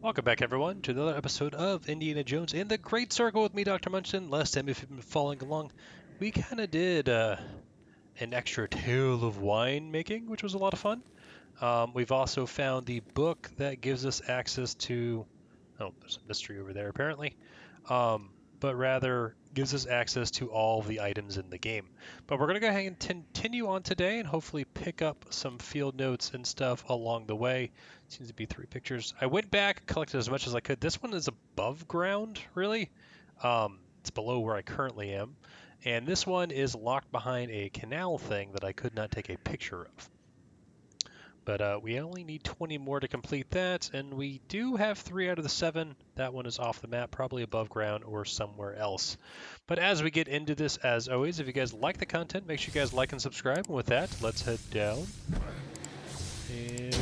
Welcome back, everyone, to another episode of Indiana Jones in the Great Circle with me, Dr. Munchkin. Last time, if you've been following along, we kind of did an extra tale of wine making, which was a lot of fun. We've also found the book that gives us access to... Oh, there's a mystery over there, apparently. But rather gives us access to all the items in the game. But we're going to go ahead and continue on today and hopefully pick up some field notes and stuff along the way. Seems to be 3 pictures. I went back, collected as much as I could. This one is above ground, really. It's below where I currently am. And this one is locked behind a canal thing that I could not take a picture of. But we only need 20 more to complete that, and we do have 3 out of the 7. That one is off the map, probably above ground or somewhere else. But as we get into this, as always, if you guys like the content, make sure you guys like and subscribe. And with that, let's head down. And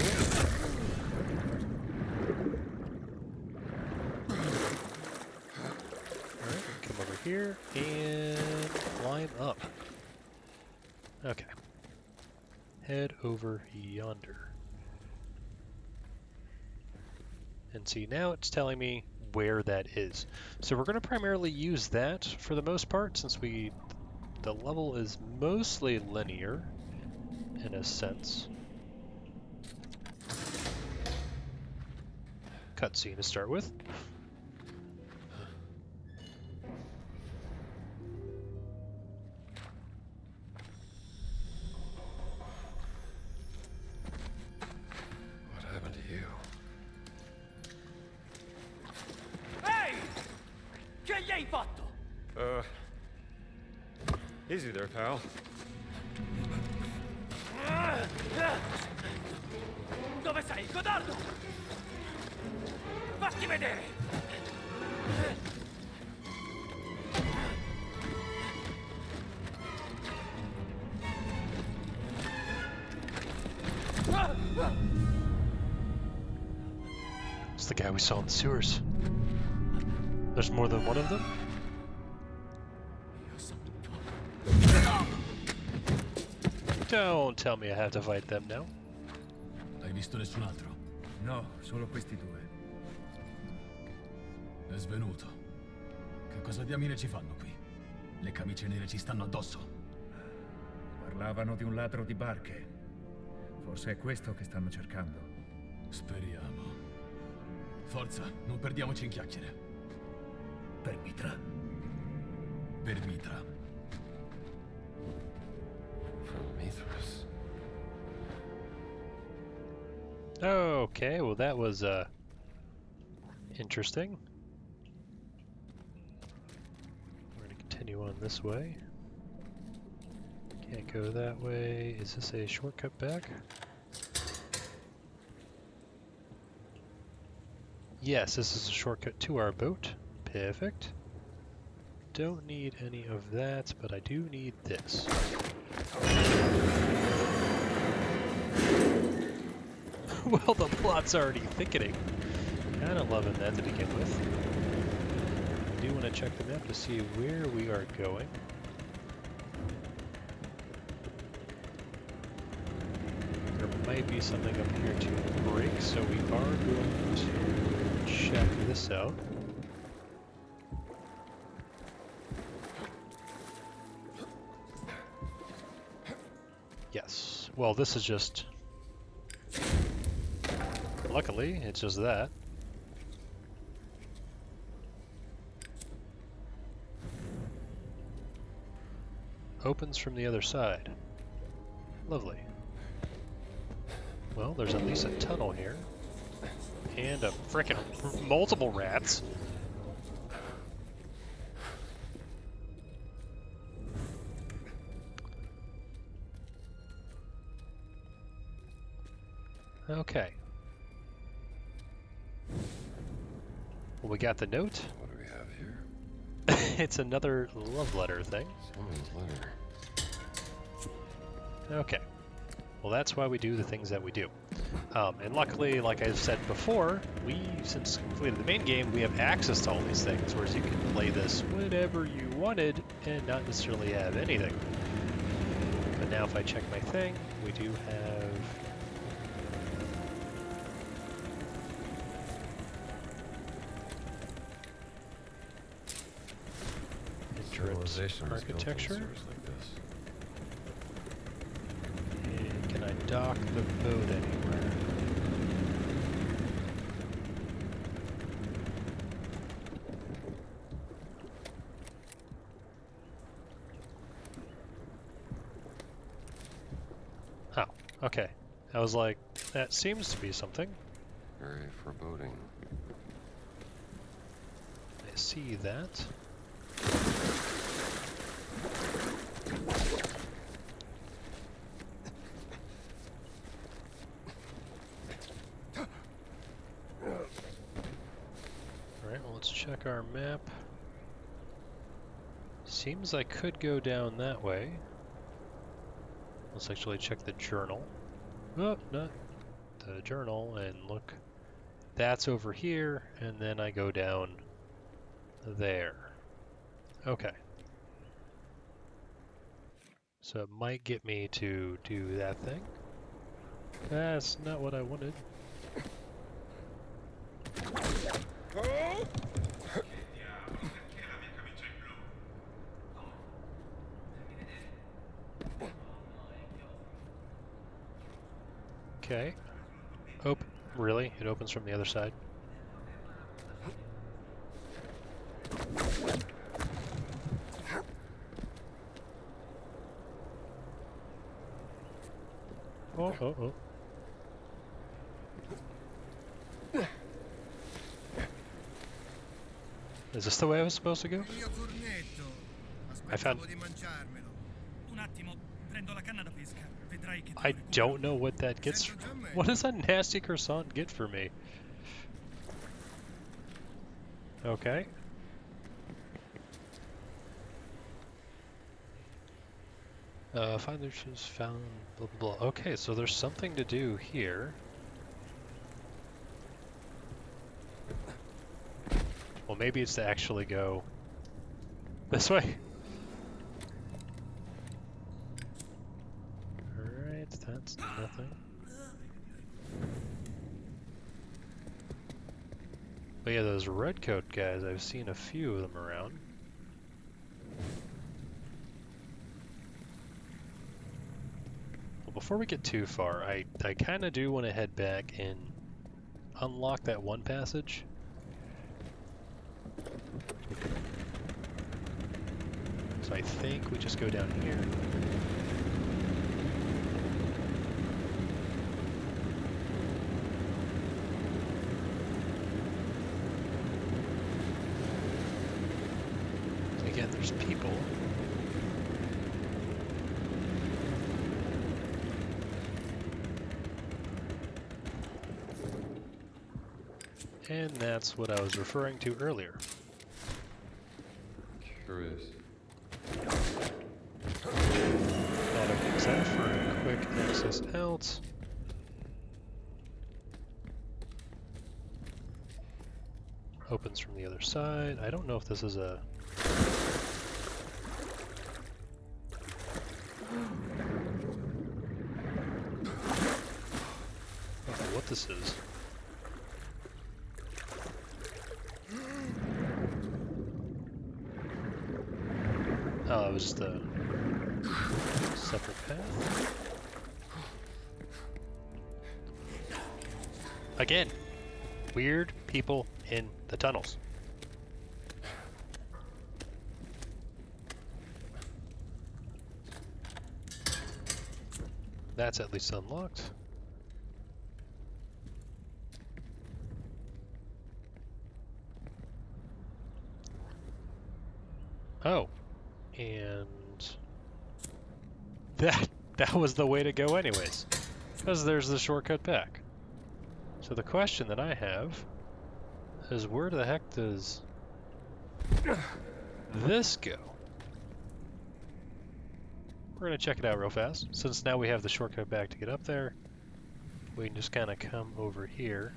alright, come over here and climb up. Okay. Head over yonder. And see, now it's telling me where that is. So we're going to primarily use that for the most part, since the level is mostly linear in a sense. Cutscene to start with. Easy there, pal. Dove sei, codardo? Fatti vedere! It's the guy we saw in the sewers. There's more than one of them? Don't tell me I have to fight them now. Hai visto nessun altro? No, solo questi due. È svenuto. Che cosa diamine ci fanno qui? Le camicie nere ci stanno addosso. Parlavano di un ladro di barche. Forse è questo che stanno cercando. Speriamo. Forza, non perdiamoci in chiacchiere. Per Mitra. Per Mitra. Okay, well that was interesting. We're going to continue on this way. Can't go that way. Is this a shortcut back? Yes, this is a shortcut to our boat. Perfect. Don't need any of that, but I do need this. Well, the plot's already thickening. Kind of loving that to begin with. I do want to check the map to see where we are going. There might be something up here to break, so we are going to check this out. Yes. Well, this is just... Luckily, it's just that. Opens from the other side. Lovely. Well, there's at least a tunnel here. And a frickin' multiple rats. Okay. Well, we got the note. What do we have here? It's another love letter thing. Someone's letter. Okay. Well, that's why we do the things that we do. And luckily, like I've said before, since completed the main game, we have access to all these things, whereas you can play this whenever you wanted and not necessarily have anything. But now if I check my thing, we do have different civilization was built on architecture. sewers like this. And can I dock the boat anywhere? Oh, okay. I was like, that seems to be something. Very foreboding. I see that. Alright, well, let's check our map. Seems I could go down that way. Let's actually check the journal. Oh, not the journal, and look. That's over here, and then I go down there. Okay. So it might get me to do that thing. That's not what I wanted. Okay. Oh, really? It opens from the other side? Oh, oh, oh. Is this the way I was supposed to go? I found... Un attimo, prendo la canna da pesca. Vedrai che I don't know what that gets. What does a nasty croissant get for me? Okay. Find their shoes found, blah, blah, blah. Okay, so there's something to do here. Well, maybe it's to actually go this way. Alright, that's nothing. But yeah, those redcoat guys, I've seen a few of them around. Well, before we get too far, I kind of do want to head back and unlock that one passage. So I think we just go down here. Again, there's people. And that's what I was referring to earlier. Curious. That opens that for a quick access out. Opens from the other side. I don't know if this is a... I don't know what this is. Oh, it was just a separate path. Again, weird people in the tunnels. That's at least unlocked. Oh, and that was the way to go anyways, because there's the shortcut back. So the question that I have is, where the heck does this go? We're gonna check it out real fast. Since now we have the shortcut back to get up there, we can just kind of come over here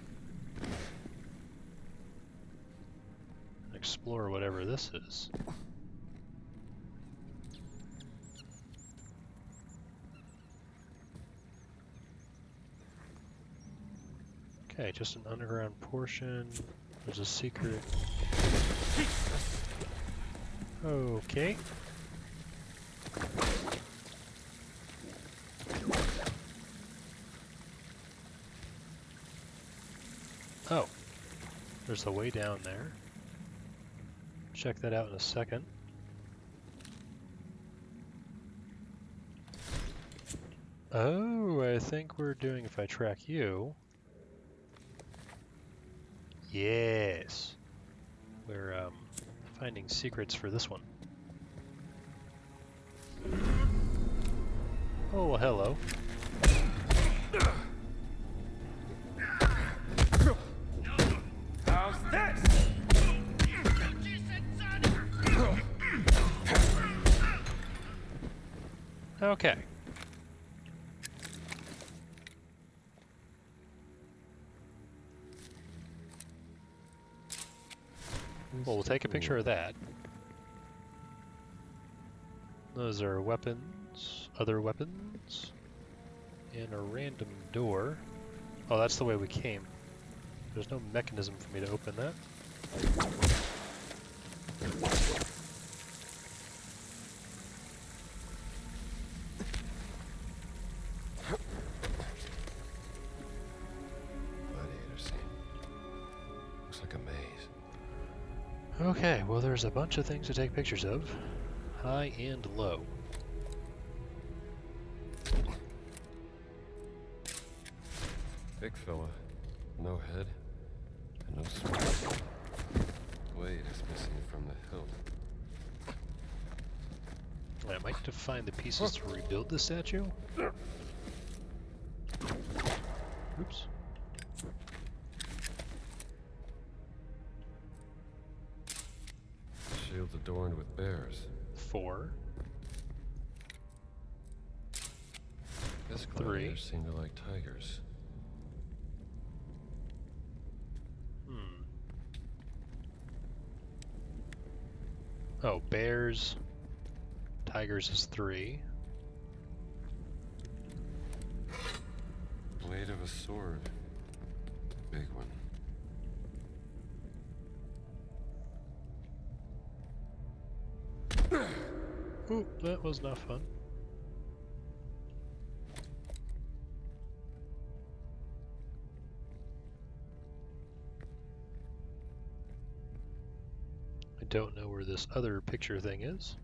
and explore whatever this is. Okay, just an underground portion. There's a secret. Okay. Oh, there's a way down there. Check that out in a second. Oh, I think we're doing if I track you. Yes. We're finding secrets for this one. Oh, well, hello. How's this? Okay. Well, we'll take a picture of that. Those are weapons, other weapons, and a random door. Oh, that's the way we came. There's no mechanism for me to open that. Gladiator scene. Looks like a maze. Okay, well there's a bunch of things to take pictures of. High and low. Big fella. No head. And no sword. Blade is missing from the hilt. I might have to find the pieces to rebuild the statue. Oops. Shield's adorned with bears. 4. This 3. gladiators seem to like tigers. Oh, bears. Tigers is 3. Blade of a sword. Big one. Ooh, that was not fun. I don't know where this other picture thing is.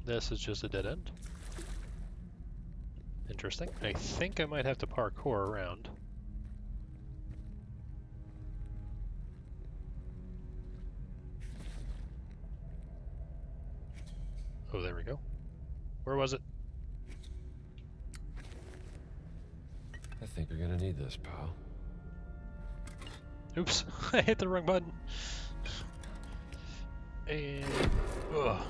This is just a dead end. Interesting. I think I might have to parkour around. Oh, there we go. Where was it? I think you're gonna need this, pal. Oops, I hit the wrong button. And... ugh.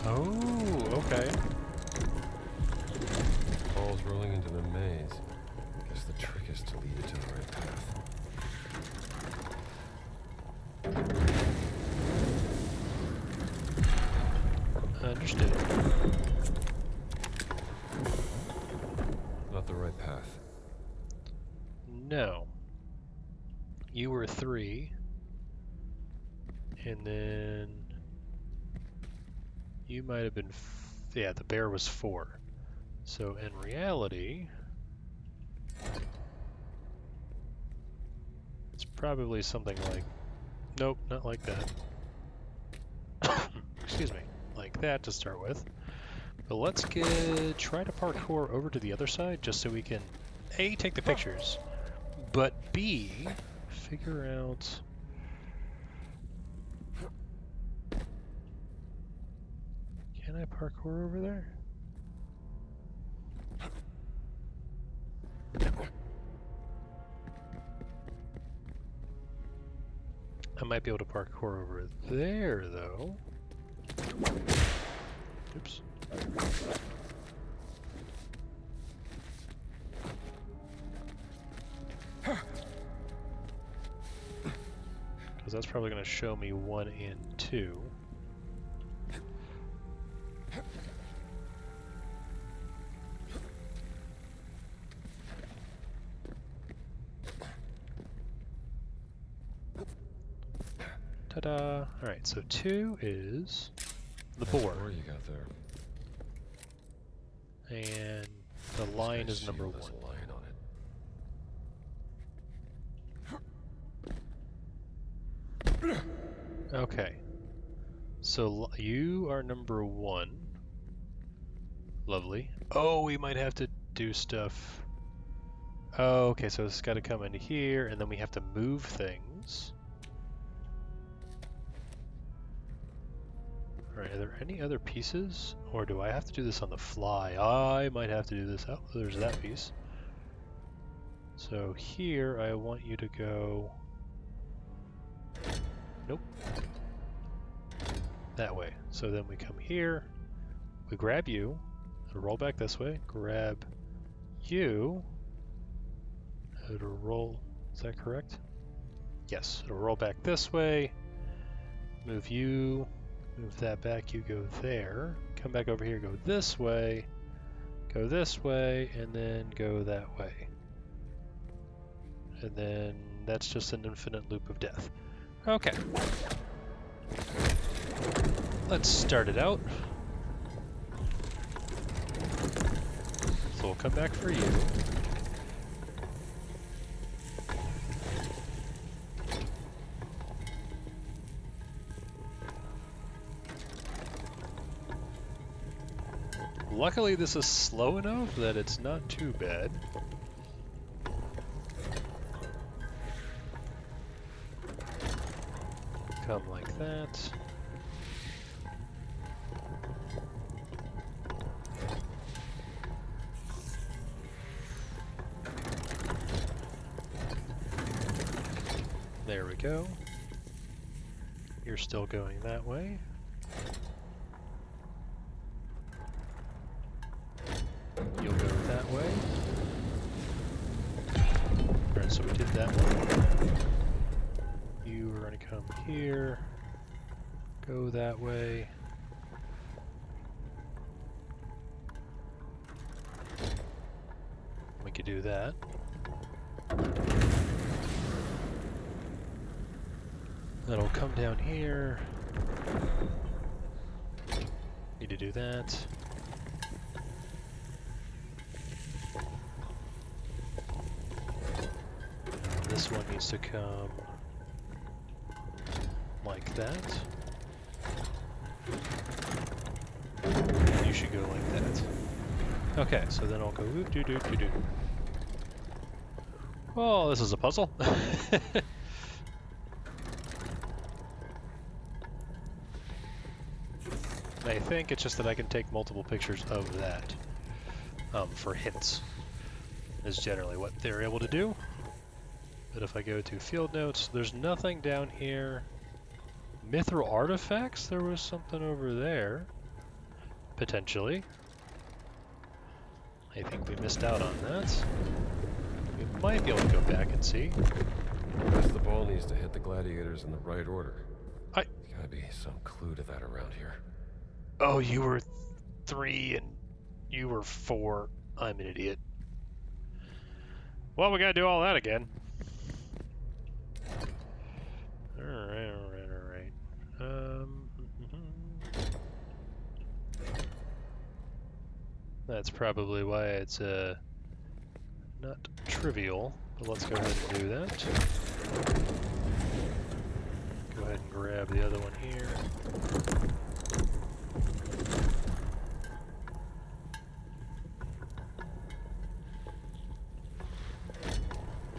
Oh, okay. Ball's rolling into the maze. Guess the trick is to lead you to the right path. Understood. Not the right path. No. You were 3. And then... you might have been... yeah, the bear was 4. So in reality... it's probably something like... nope, not like that. Excuse me. Like that to start with. But let's try to parkour over to the other side just so we can A, take the pictures, but B, figure out... can I parkour over there? I might be able to parkour over there, though. Oops. Because because that's probably going to show me 1 and 2. Ta-da! Alright, so 2 is the Nice boar. boar you got there. And the This lion guy's is number shield 1. has a lion on it. Okay. So you are number 1. Lovely. Oh, we might have to do stuff. Oh, okay, so it's got to come into here, and then we have to move things. Alright, are there any other pieces? Or do I have to do this on the fly? I might have to do this. Oh, there's that piece. So here, I want you to go... Nope. That way. So then we come here, we grab you, it'll roll back this way, grab you, it'll roll, is that correct? Yes, it'll roll back this way, move you, move that back, you go there, come back over here, go this way, and then go that way. And then that's just an infinite loop of death. Okay. Let's start it out. So we'll come back for you. Luckily this is slow enough that it's not too bad. Come like that. There we go. You're still going that way. You'll go that way. Alright, so we did that one. You are going to come here. Go that way. We could do that. That'll come down here. Need to do that. This one needs to come like that. You should go like that. Okay, so then I'll go oop doo doo doo doo. Oh, this is a puzzle. I think it's just that I can take multiple pictures of that for hints, is generally what they're able to do. But if I go to field notes, there's nothing down here. Mithril artifacts? There was something over there, potentially. I think we missed out on that. We might be able to go back and see. Guess the ball needs to hit the gladiators in the right order. I... There's gotta be some clue to that around here. Oh, you were 3 and you were 4. I'm an idiot. Well, we gotta do all that again. Alright. That's probably why it's not trivial, but let's go ahead and do that. Go ahead and grab the other one here.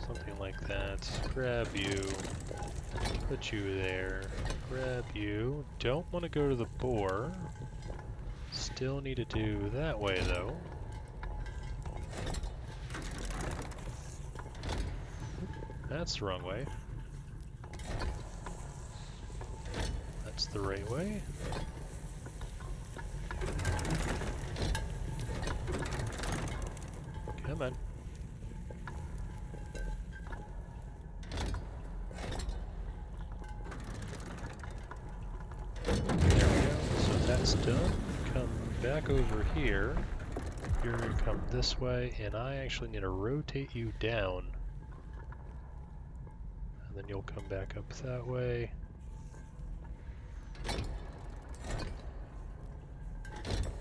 Something like that. Grab you. Put you there. Grab you. Don't want to go to the boar. Still need to do that way though. That's the wrong way. That's the right way. Come on. that's done, come back over here. You're going to come this way, and I actually need to rotate you down. And then you'll come back up that way.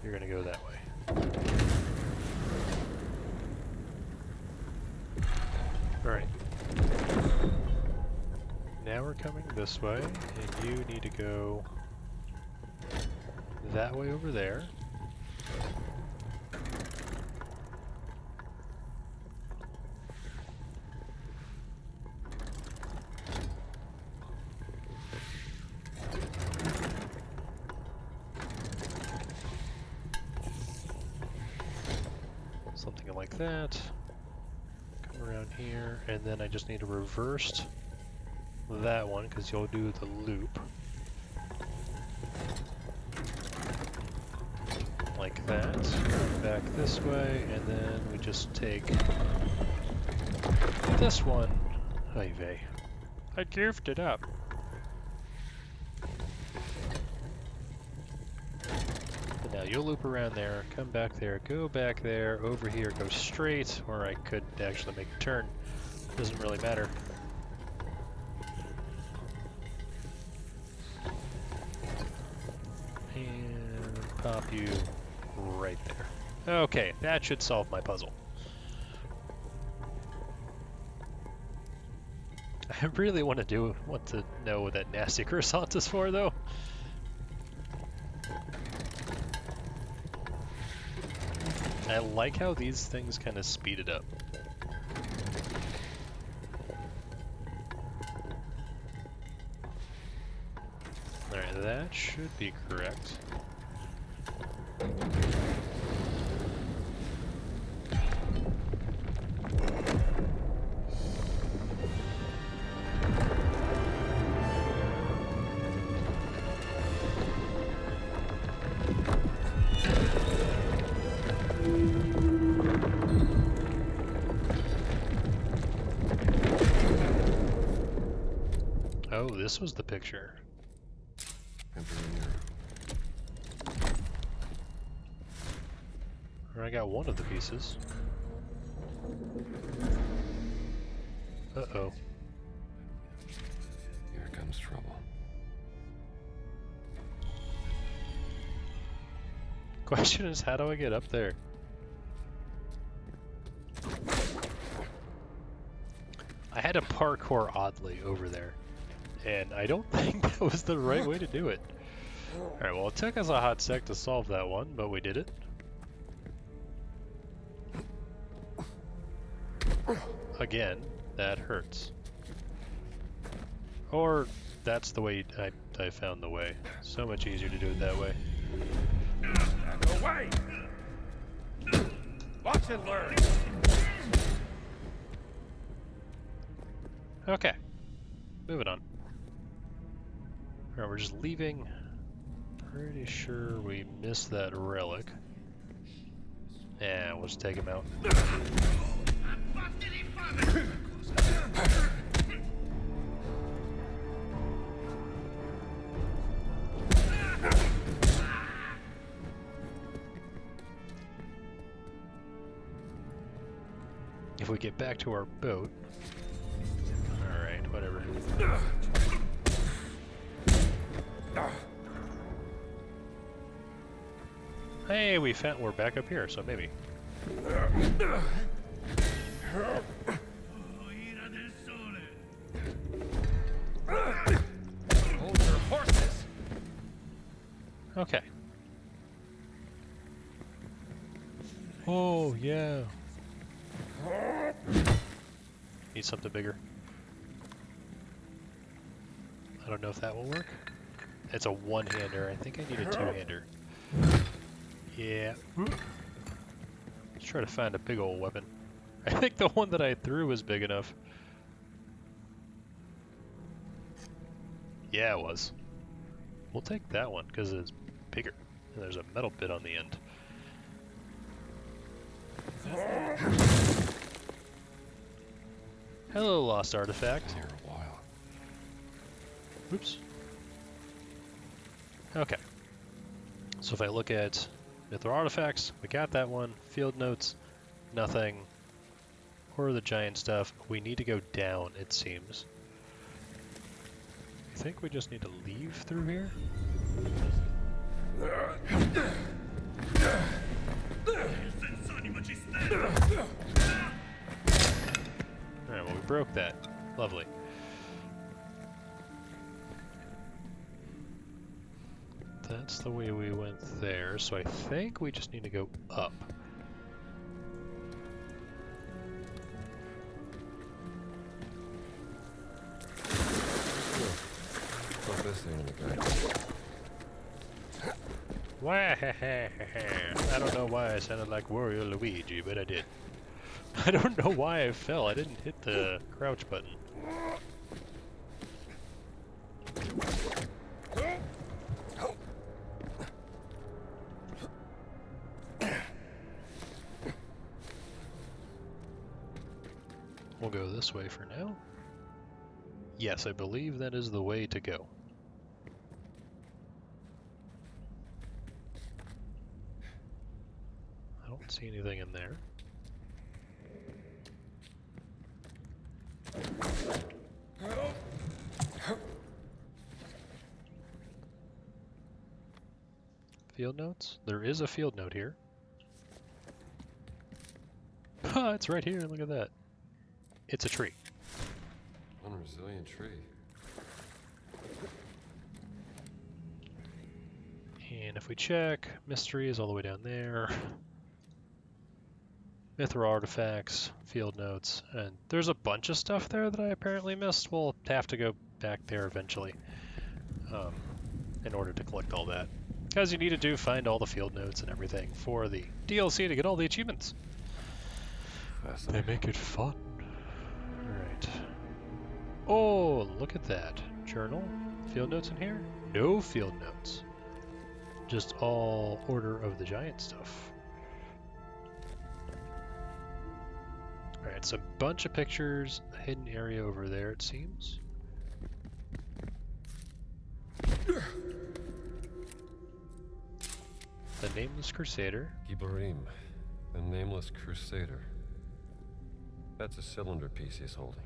You're going to go that way. Alright. Now we're coming this way, and you need to go that way over there. Something like that. Come around here, and then I just need to reverse that one because you'll do the loop. Like that. Come back this way, and then we just take this one. Oy vey. I goofed it up. Now you'll loop around there, come back there, go back there, over here, go straight, or I could actually make a turn. Doesn't really matter. And pop you right there. Okay, that should solve my puzzle. I really want to know what that nasty croissant is for, though. I like how these things kind of speed it up. Alright, that should be correct. Oh, this was the picture. Or I got one of the pieces. Uh-oh. Here comes trouble. Question is, how do I get up there? I had to parkour oddly over there. And I don't think that was the right way to do it. Alright, well it took us a hot sec to solve that one, but we did it. Again, that hurts. Or that's the way I found the way. So much easier to do it that way. Go away! Watch and learn! Okay, moving on. Alright, we're just leaving. Pretty sure we missed that relic. Yeah, we'll just take him out. If we get back to our boat... Alright, whatever. Hey, we're back up here, so maybe. Hold your horses! Okay. Oh, yeah. Need something bigger. I don't know if that will work. It's a one-hander. I think I need a two-hander. Yeah. Let's try to find a big old weapon. I think the one that I threw was big enough. Yeah, it was. We'll take that one because it's bigger. And there's a metal bit on the end. Hello, lost artifact. Here a while. Oops. Okay. So if I look at Mythical Artifacts, we got that one. Field Notes, nothing. Or the giant stuff. We need to go down, it seems. I think we just need to leave through here. Alright, well we broke that. Lovely. That's the way we went there, so I think we just need to go up. Put this thing in the back. I don't know why I sounded like Wario Luigi, but I did. I don't know why I fell. I didn't hit the crouch button. We'll go this way for now. Yes, I believe that is the way to go. I don't see anything in there. Field notes? There is a field note here. Ha! It's right here. Look at that. It's a tree. Unresilient tree. And if we check, mystery is all the way down there. Mythical artifacts, field notes, and there's a bunch of stuff there that I apparently missed. We'll have to go back there eventually in order to collect all that. Because you need to find all the field notes and everything for the DLC to get all the achievements. They make it fun. Alright. Oh, look at that. Journal? Field notes in here? No field notes. Just all Order of the Giant stuff. Alright, so a bunch of pictures, a hidden area over there it seems. The Nameless Crusader. Gibborim, the Nameless Crusader. That's a cylinder piece he's holding.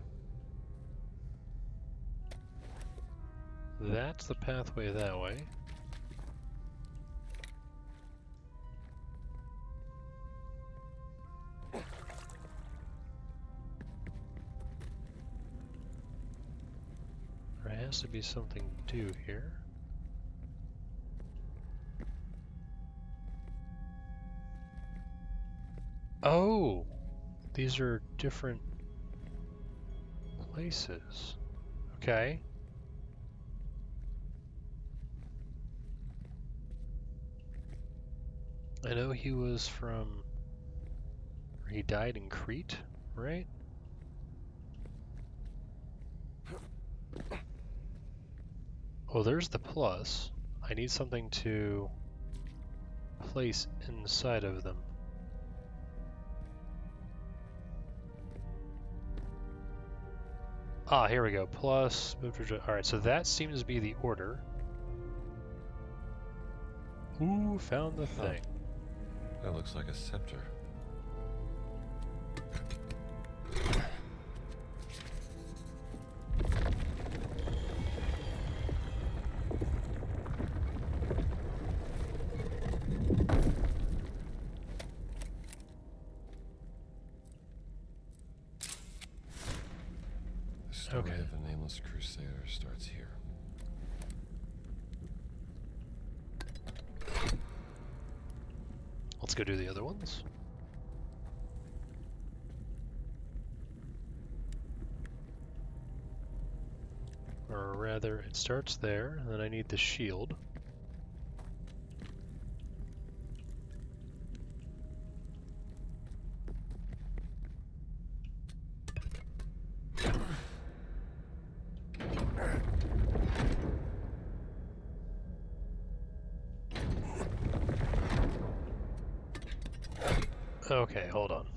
That's the pathway that way. There has to be something to do here. Oh! These are different places. Okay. I know he was from... He died in Crete, right? Oh, there's the plus. I need something to place inside of them. Ah, here we go. Plus... Alright, so that seems to be the order. Ooh, found the thing. That looks like a scepter. The story Okay. of the Nameless Crusader starts here. Let's go do the other ones. Or rather, it starts there, and then I need the shield. Okay, hold on.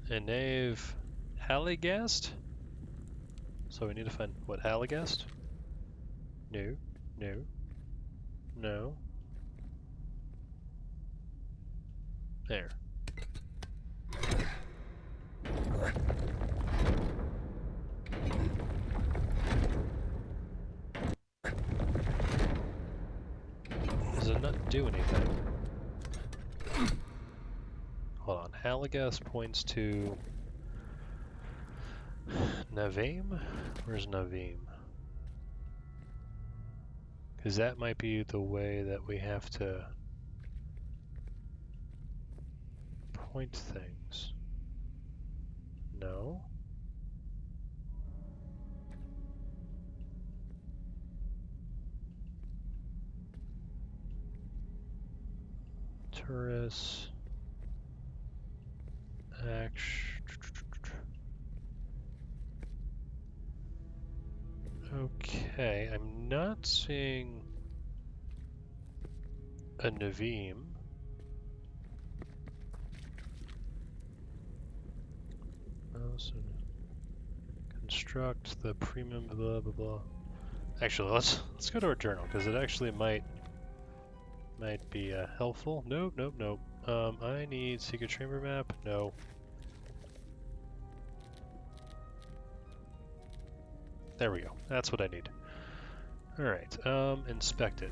And Knave Halligast? So we need to find what Halligast? No. No. No. There. Does it not do anything? Hold on. Halagas points to Navim? Where's Navim? Because that might be the way that we have to point things. No? Tourists. Okay, I'm not seeing a Navim. Construct the premium blah blah blah. Actually, let's go to our journal because it actually might be helpful. Nope, nope, nope. I need secret chamber map. No. There we go. That's what I need. All right. Inspect it.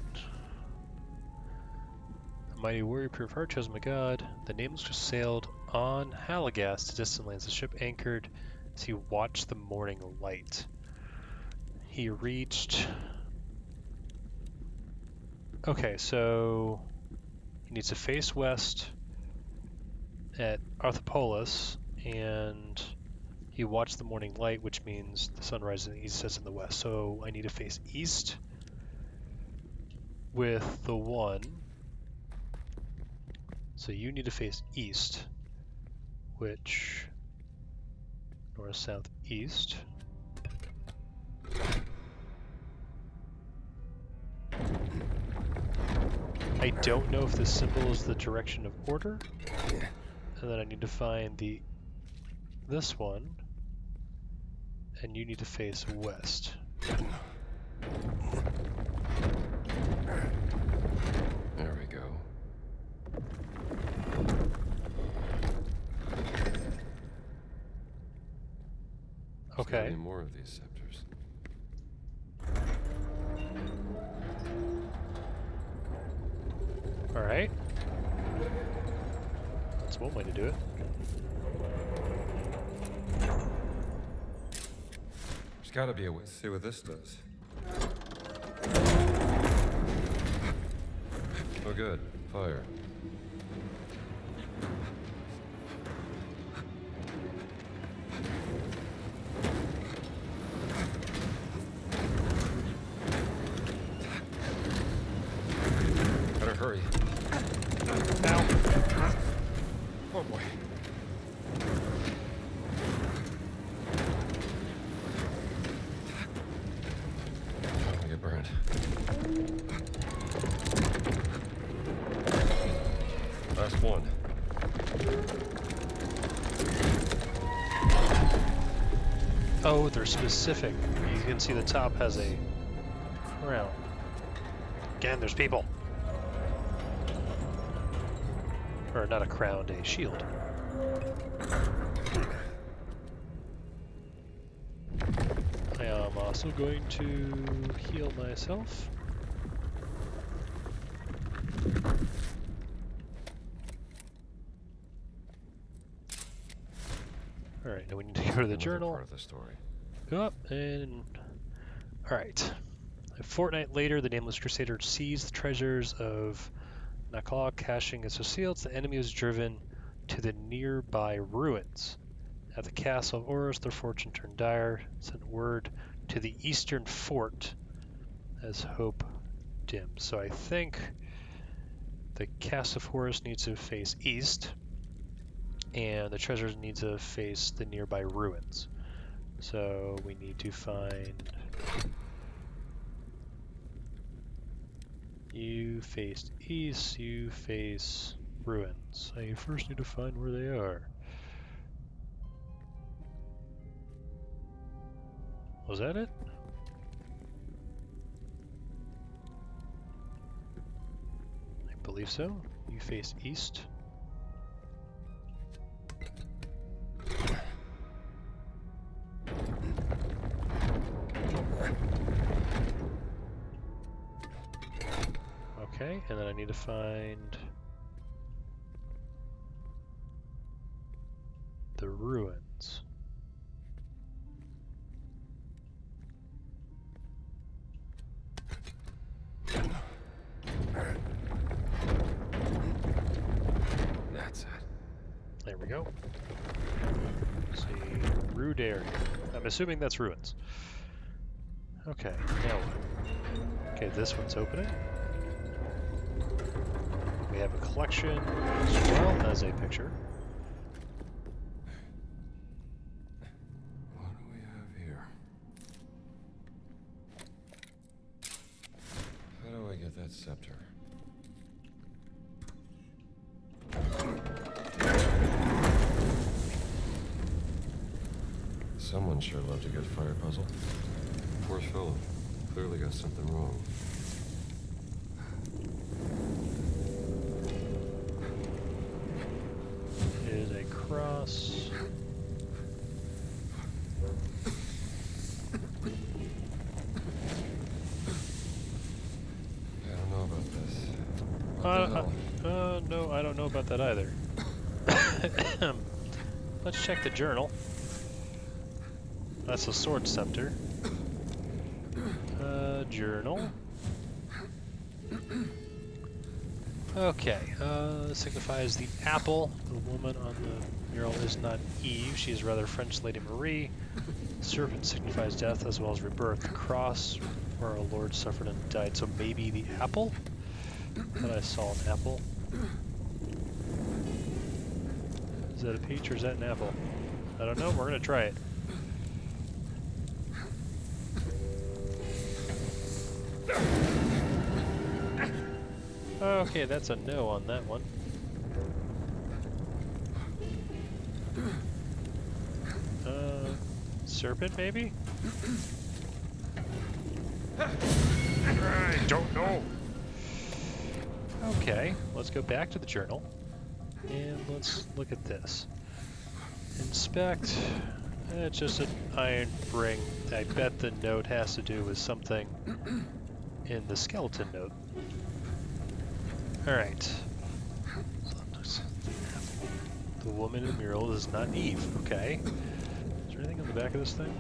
A mighty warrior, pure of heart, chosen by God. The nameless just sailed on Halagas to distant lands. The ship anchored as he watched the morning light. He reached. Okay, so he needs to face west at Arthopolis, and he watched the morning light, which means the sun rises in the east, sets in the west. So I need to face east with the 1. So you need to face east, which north, south, east. I don't know if this symbol is the direction of order, and then I need to find this one, and you need to face west. There we go. Okay. Any more of these scepters? All right. That's one way to do it. There's gotta be a way to see what this does. Oh good, fire. Better hurry. Ow. Oh boy. Don't get burned. Last one. Oh, they're specific. You can see the top has a crown. Again, there's people. Or not a crown, a shield. I am also going to heal myself. Alright, now we need to go to the Another journal. part of the story. Go up and... Alright. A fortnight later, the Nameless Crusader seized the treasures of Nakal, caching as sealed. The enemy was driven to the nearby ruins. At the castle of Oros, their fortune turned dire. Sent word to the eastern fort as hope dimmed. So I think the castle of Oros needs to face east, and the treasures need to face the nearby ruins. So we need to find... You faced east, you face ruins. I first need to find where they are. Was that it? believe so. You face east. Okay, and then I need to find the ruins. That's it. There we go. Let's see, rude area. I'm assuming that's ruins. Okay, now what? Okay, this one's opening. We have a collection as well as a picture. What do we have here? How do I get that scepter? Someone sure loved a good fire puzzle. Poor Philip. Clearly got something wrong. Is a cross. I don't know about this. What the hell? No, I don't know about that either. Let's check the journal. That's a sword scepter. Journal. Okay, signifies the apple. The woman on the mural is not Eve, she is rather French Lady Marie. The serpent signifies death as well as rebirth. The cross, where our Lord suffered and died, so maybe the apple? But I saw an apple. Is that a peach or is that an apple? I don't know, we're gonna try it. Okay, that's a no on that one. Serpent, maybe? I don't know. Okay, let's go back to the journal. And let's look at this. Inspect. It's just an iron ring. I bet the note has to do with something in the skeleton note. Alright. The woman in the mural is not Eve. Okay. Is there anything on the back of this thing?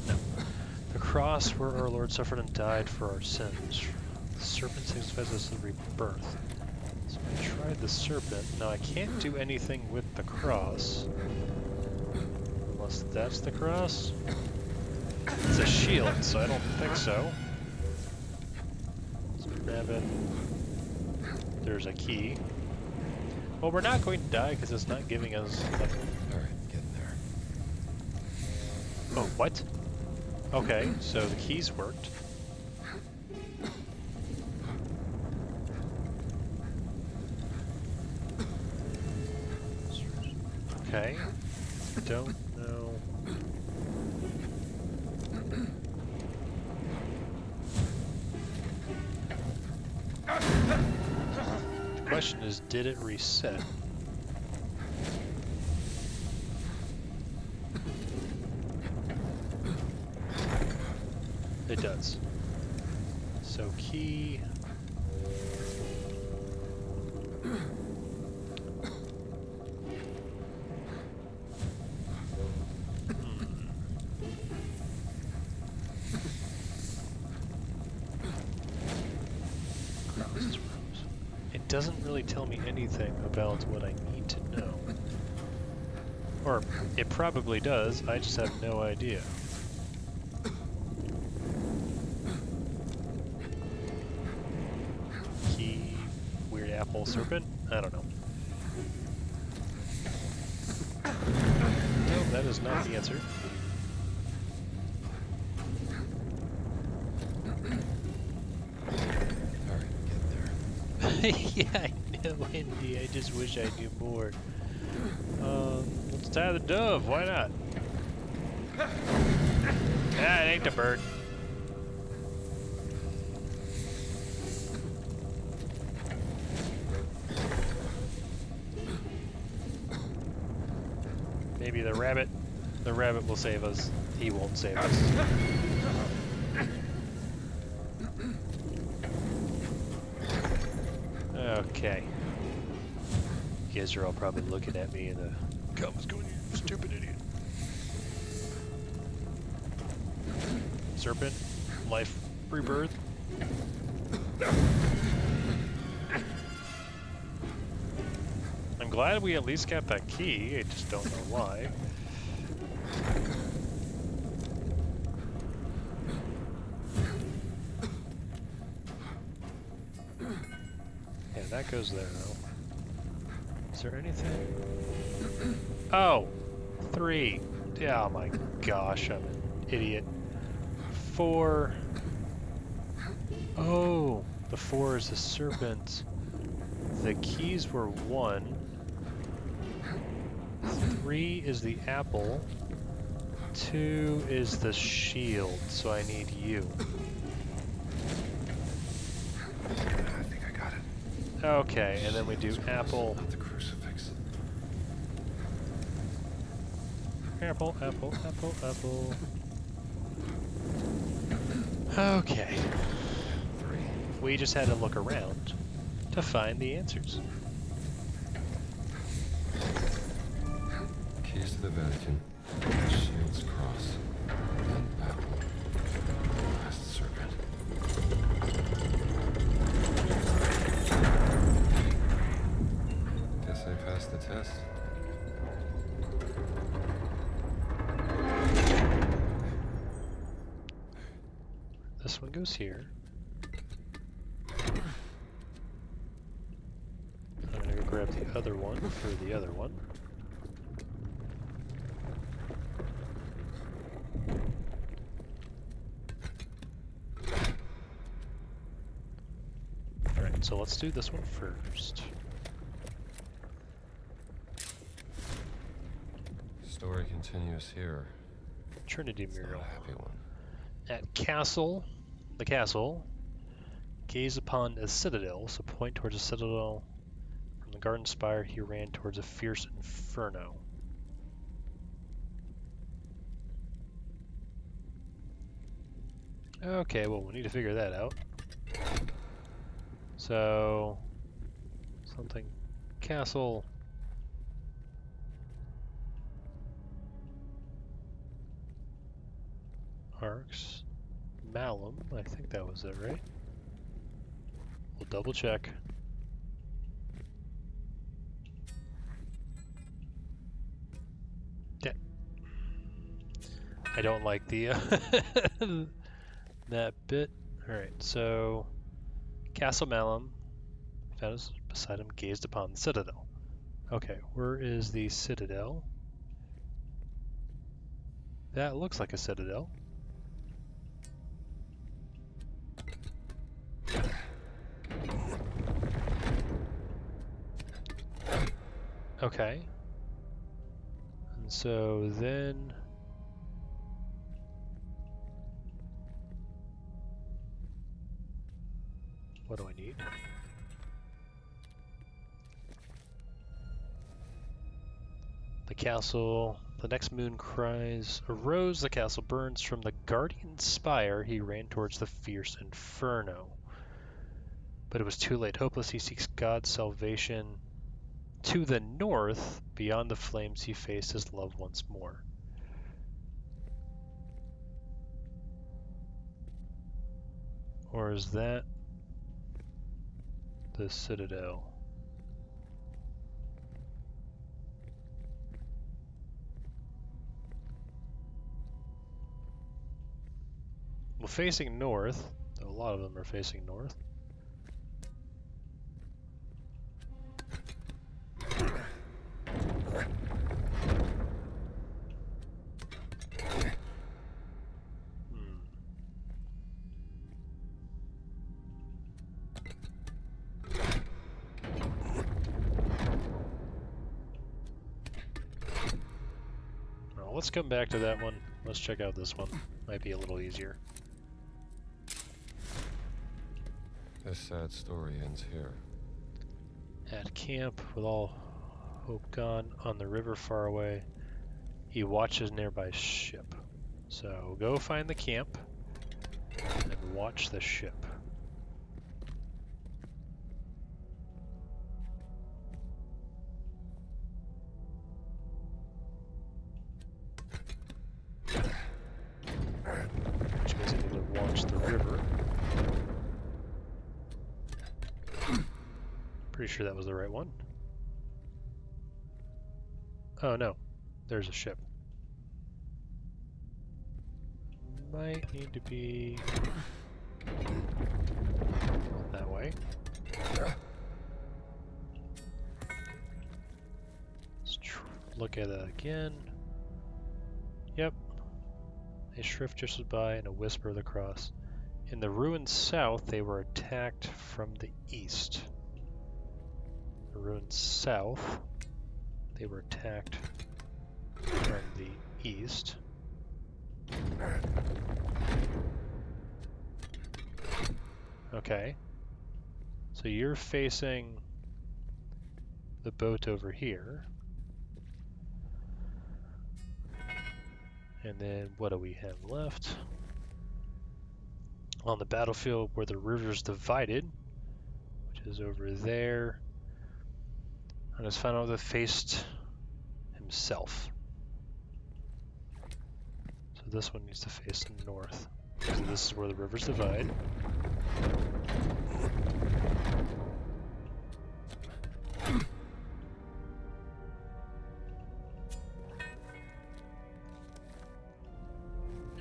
No. The cross where our Lord suffered and died for our sins. The serpent signifies us the rebirth. So I tried the serpent. Now I can't do anything with the cross. Unless that's the cross? It's a shield, so I don't think so. Let's grab it. There's a key. Well, we're not going to die because it's not giving us... Alright, get in there. Oh, what? Okay, so the keys worked. Okay. Don't know. The question is, did it reset? It does. So key. It doesn't really tell me anything about what I need to know. Or it probably does, I just have no idea. Key, weird apple serpent? I don't know. No, that is not the answer. Yeah, I know, Indy. I just wish I knew more. Let's tie the dove. Why not? Ah, it ain't the bird. maybe the rabbit. The rabbit will save us. He won't save us. Okay. You guys are all probably looking at me in the comments going, "You stupid idiot." Serpent, life, rebirth. I'm glad we at least got that key. I just don't know why. Yeah, that goes there though. Is there anything? Oh, 3. Oh my gosh, I'm an idiot. 4. Oh, the 4 is the serpent. The keys were 1. 3 is the apple. 2 is the shield, so I need you. I think I got it. Okay, and then we do apple. Not the crucifix. Apple, apple, apple, apple. Okay. 3. We just had to look around to find the answers. Keys to the Vatican. Shield's cross. Then apple. Last serpent. Guess I passed the test. This one goes here. I'm gonna go grab the other one for the other one. Alright, so let's do this one first. Story continues here. Trinity It's not mural. a happy one. At the castle, gaze upon a citadel, so point towards a citadel. From the garden spire, he ran towards a fierce inferno. Okay, well, we need to figure that out. So, something, castle. Arcs. Malum, I think that was it, right? We'll double check. Yeah. I don't like the that bit. Alright, so Castle Malum, found us beside him, gazed upon the citadel. Okay, where is the citadel? That looks like a citadel. Okay. And so then... what do I need? The castle... The next moon cries, arose, the castle burns. From the guardian spire, he ran towards the fierce inferno. But it was too late. Hopeless, he seeks God's salvation. To the north, beyond the flames, he faced his love once more. Or is that the citadel? Well, facing north. A lot of them are facing north. Well, let's come back to that one. Let's check out this one. Might be a little easier. This sad story ends here. At camp, with all hope gone, on the river far away, He watches nearby ship. So go find the camp and watch the ship. Which means I need to watch the river. Pretty sure that was the right one. Oh no, there's a ship. Might need to be that way. Let's look at that again. Yep. A shrift just was by and a whisper of the cross. In the ruins south, they were attacked from the east. The ruins south, they were attacked from the east. Okay. So you're facing the boat over here. And then what do we have left? On the battlefield where the river's divided, which is over there. I just found out that faced himself. So this one needs to face north. So this is where the rivers divide.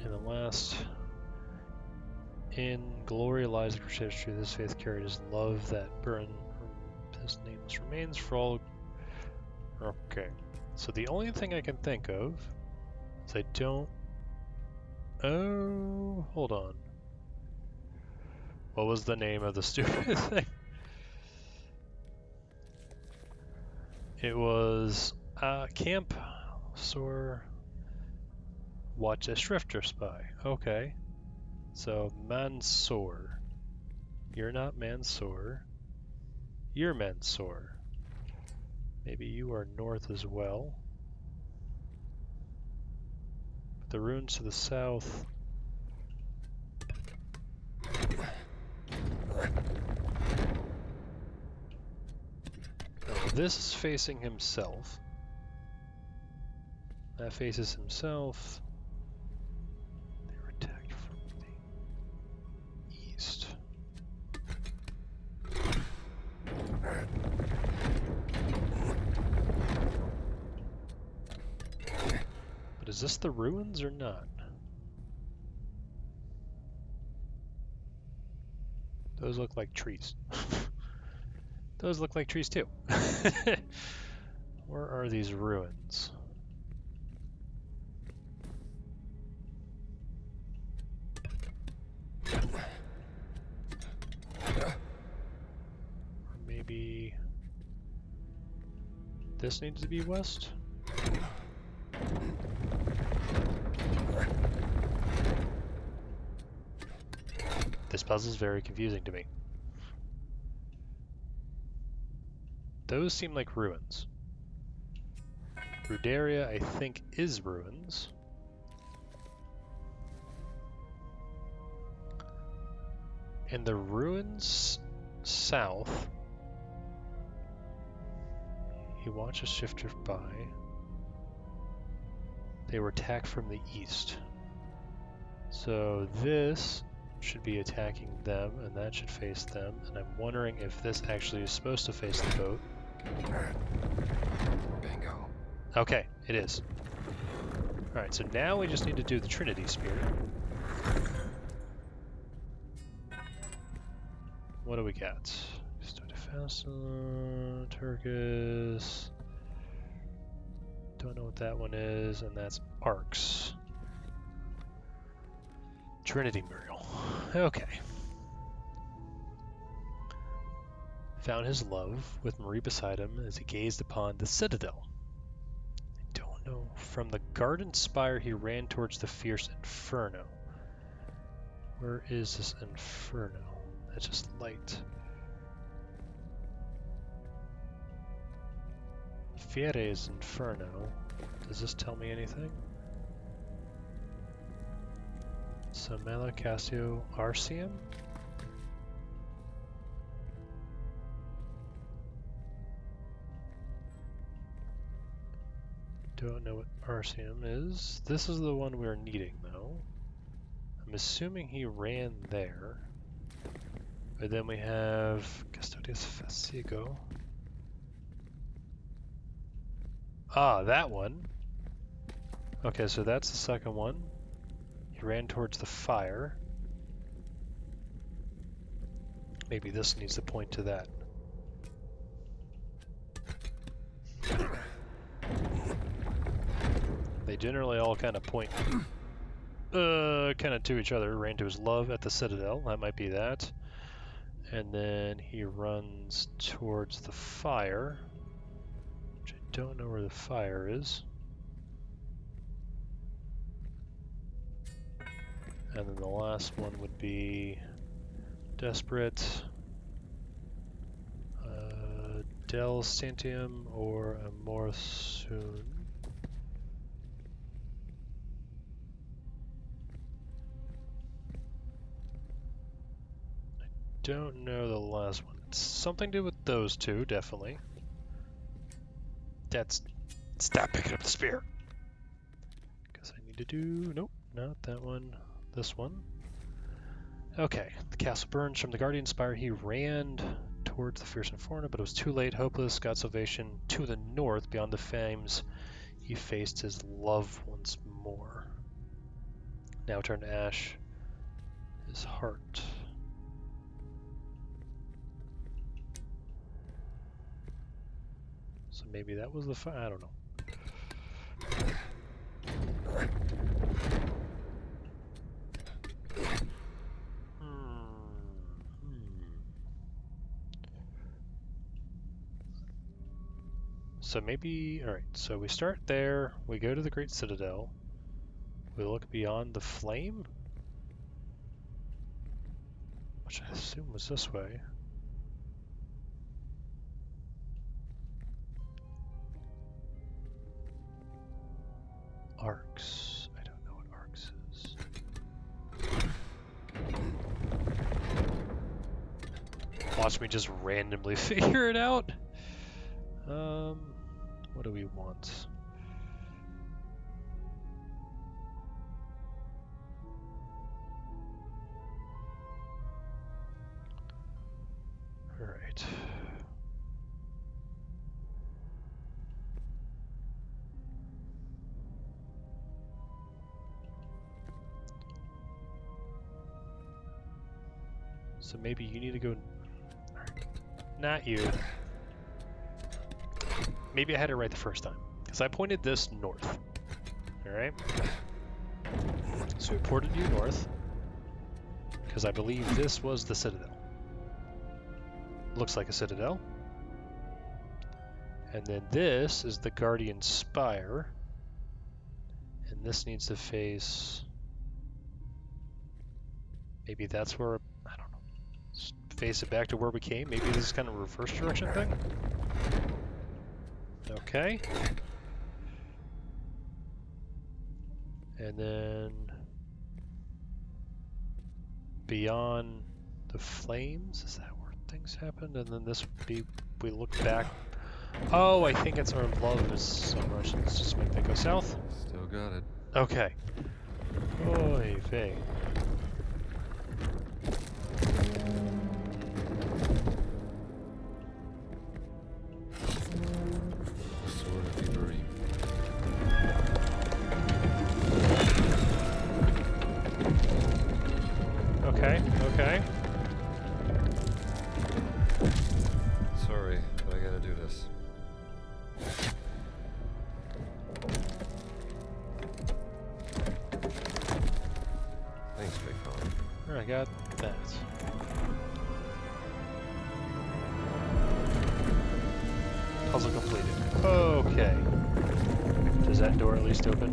And the last, in glory lies the Crusader's true. This faith carried his love that burned his nameless remains for all. Okay, so the only thing I can think of is I don't. Oh, hold on. What was the name of the stupid thing? It was Camp Sor Watch a Shrifter Spy. Okay. So Mansoor. You're not Mansoor. You're Mansoor. Maybe you are north as well. But the ruins to the south. Oh, this is facing himself. That faces himself. They were attacked from the east. But is this the ruins or not? Those look like trees. Those look like trees too. Where are these ruins? Or maybe this needs to be west? This puzzle is very confusing to me. Those seem like ruins. Rudaria, I think, is ruins. And the ruins south, he watches shifter by. They were attacked from the east. So this should be attacking them, and that should face them. And I'm wondering if this actually is supposed to face the boat. Bingo. Okay, it is. Alright, so now we just need to do the Trinity Spear. What do we got? Turkus. Don't know what that one is, and that's Arcs. Trinity Muriel. Okay. Found his love with Marie beside him as he gazed upon the citadel. I don't know. From the garden spire he ran towards the fierce inferno. Where is this inferno? That's just light. Fiere's inferno Does this tell me anything? Samela Cassio Arceum? Don't know what Arceum is. This is the one we're needing, though. I'm assuming he ran there. But then we have Custodius Fasigo. Ah, that one. Okay, so that's the second one. He ran towards the fire. Maybe this needs to point to that. They generally all kind of point kind of to each other. Ran to his love at the Citadel. That might be that. And then he runs towards the fire, which I don't know where the fire is. And then the last one would be Desperate, Del Santium, or Amorsoon. Don't know the last one. It's something to do with those two, definitely. That's... Stop picking up the spear! Because I need to do... Nope, not that one. This one. Okay, the castle burns from the Guardian Spire. He ran towards the fierce Inferno, but it was too late. Hopeless. Got salvation to the north. Beyond the flames, he faced his love once more. Now turned to ash. His heart. So maybe that was the fire. I don't know. So maybe, alright, so we start there, we go to the Great Citadel, we look beyond the flame, which I assume was this way. Arcs, I don't know what arcs is. Watch me just randomly figure it out. What do we want? All right. So maybe you need to go... Not you. Maybe I had it right the first time, because I pointed this north. Alright? So we ported you north, because I believe this was the Citadel. Looks like a Citadel. And then this is the Guardian Spire. And this needs to face... Maybe that's where... I don't know. Just face it back to where we came. Maybe this is kind of a reverse direction thing. Okay. And then beyond the flames, is that where things happened? And then this would be, we look back. Oh, I think it's our love is so much. Let's just make that go south. Still got it. Okay. Oy vey. Sword of Gibborim. Okay, okay. Sorry, but I gotta do this. Thanks, big fella. I got that. Puzzle completed. Okay. Does that door at least open?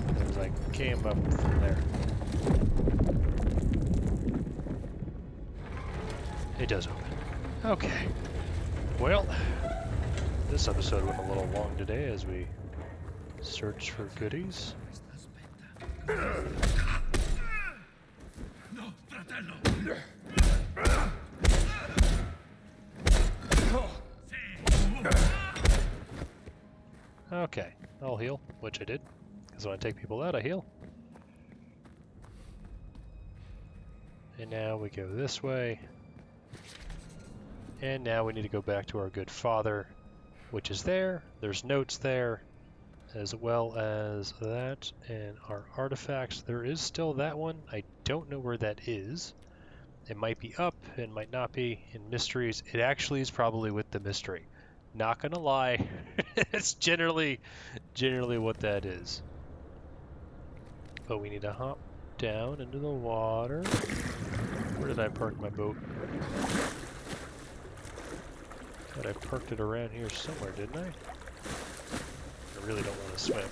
Because I came up from there. It does open. Okay. Well, This episode went a little long today as we search for goodies. No, fratello! Okay, I'll heal, which I did. Because when I take people out, I heal. And now we go this way. And now we need to go back to our good father, which is there. There's notes there, as well as that and our artifacts. There is still that one. I don't know where that is. It might be up, it might not be. In mysteries, it actually is probably with the mystery. Not gonna lie, it's generally what that is. But we need to hop down into the water. Where did I park my boat? Thought I parked it around here somewhere, didn't I? I really don't want to swim.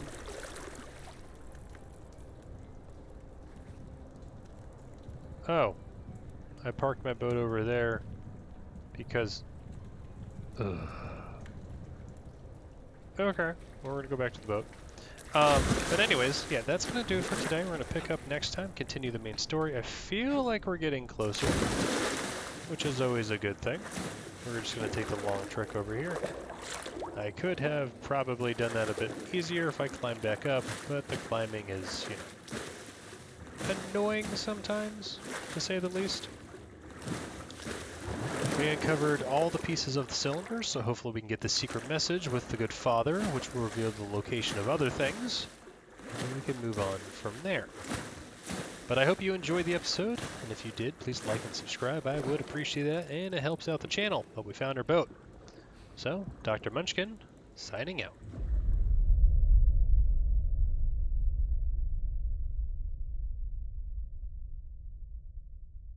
Oh, I parked my boat over there because... Ugh. Okay, well, we're gonna go back to the boat. But anyways, yeah, that's gonna do it for today. We're gonna pick up next time, continue the main story. I feel like we're getting closer, which is always a good thing. We're just gonna take the long trek over here. I could have probably done that a bit easier if I climbed back up, but the climbing is, you know, annoying sometimes, to say the least. We uncovered all the pieces of the cylinder, so hopefully we can get the secret message with the good father, which will reveal the location of other things, and then we can move on from there. But I hope you enjoyed the episode, and if you did, please like and subscribe. I would appreciate that, and it helps out the channel. But we found our boat. So, Dr. Munchkin, signing out.